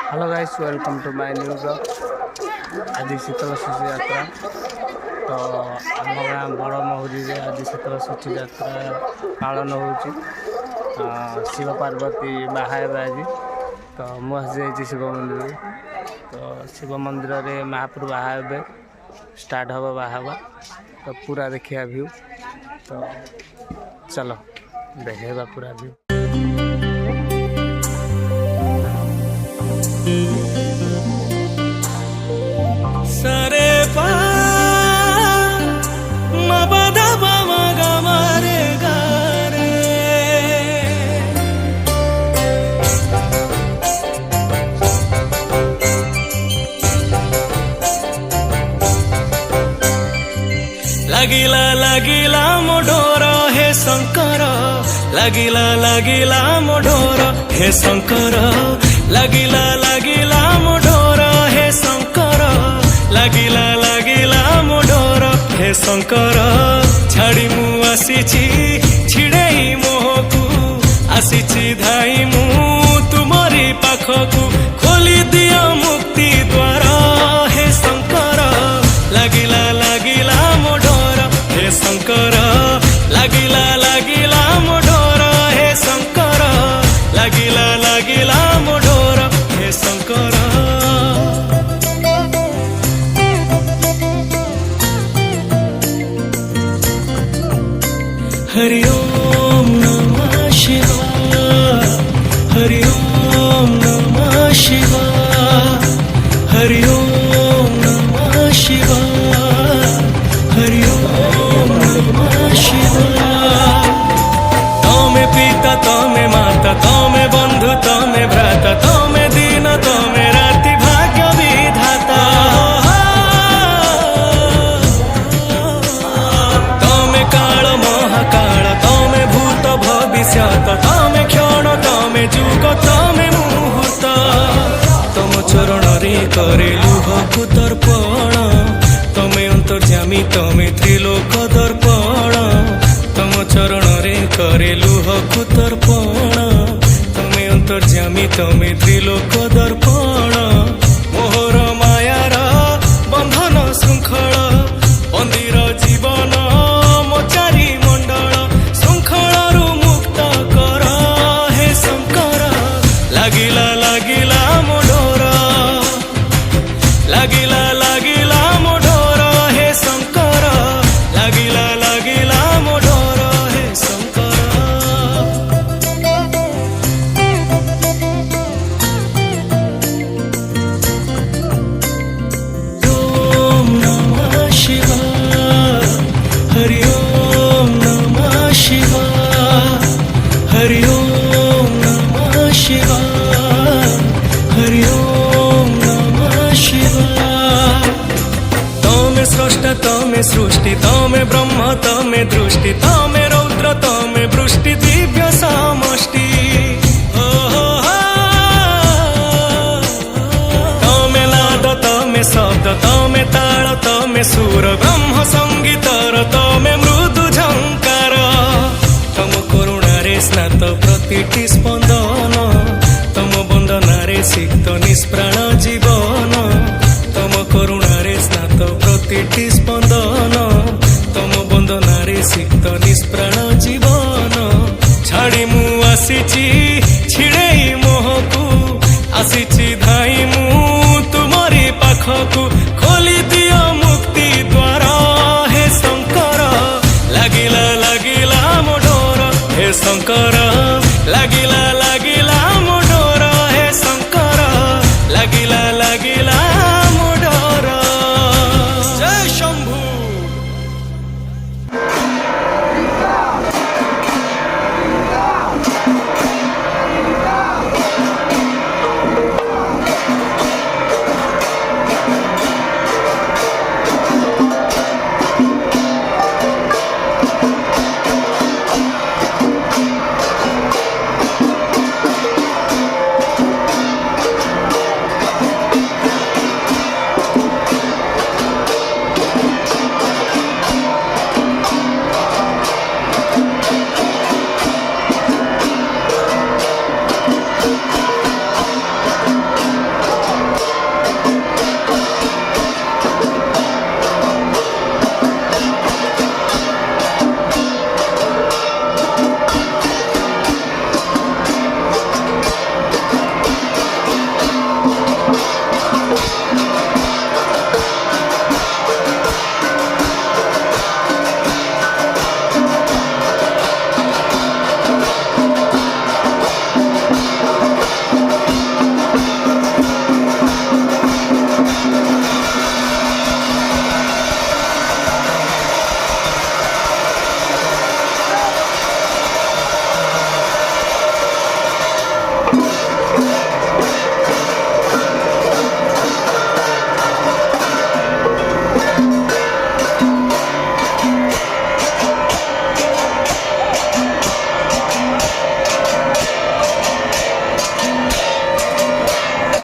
Hello guys, welcome to my new blog. आज शीतल षष्ठी यात्रा तो आम गाँ बड़ महुरी आज शीतल षष्ठी यात्रा पालन हो शिव पार्वती बाहा आज तो मुझे शिव मंदिर तो शिव मंदिर में महाप्रभु बाहा स्टार्ट हम बाहा तो पूरा देखिए व्यू तो चलो देखेगा पूरा व्यू। सरे पा मबदा बामा गमारे गारे लागिला मोडोर हे शंकर लागिला मोडोर हे शंकर लागिला मोडोर हे शंकर लागिला मोडोर हे शंकर छाड़ी मु आसीछि छिड़ेई मोहकू आसीछि धाई मु तुमरी पाखकू खोली दिया मुक्ति द्वार हे शंकर लागिला मोडोर हे शंकर लागिला मोडोर हे शंकर लागिला मोडोर हे शंकर। हरि ओम नमः शिवाय हरि ओम नमः शिवाय हरि ओम नमः शिवाय हरि ओम नमः शिवाय। तमे पिता तमे माता तमे बंधु तमे भ्राता तमे दिन तमे राति भाग्य विधाता तमे काल महाकाल तमे भूत भविष्यत तमे क्षण तमे जुग तमे मुहूर्त तम चरण रे करे लुहकु तर्पण तमे अंतर्जामी तमे त्रिलोक दर्पण तम चरण रे करे लुहकु तर्पण तमे अंतर्जामी तमे त्रिलोक दर्पण मोहर मायार बंधन श्रृंखल बंदीर जीवन मो चारि मंडल श्रृंखल मुक्त कर हे शंकर लागिला मोडोर लागिला मोडोर हे शंकर लागिला मोडोर हे शंकर। ओम नमः शिवाय हरि ओम नमः शिवाय हरि ओम नमः शिवाय हरि ओम नमः शिवाय। तमे स्रष्टा तमे सृष्टि तमे ब्रह्म तमे दृष्टि तमे रौद्र तमे वृष्टि दिव्य समष्टि तमे नाद तमे शब्द तमे ताल तमे सुर ब्रह्म संगीतर तमे मृदु झंकार तम करुणारे स्नात प्रतिटी स्पंदन तम बंदनारे सिक्त निष्प्राण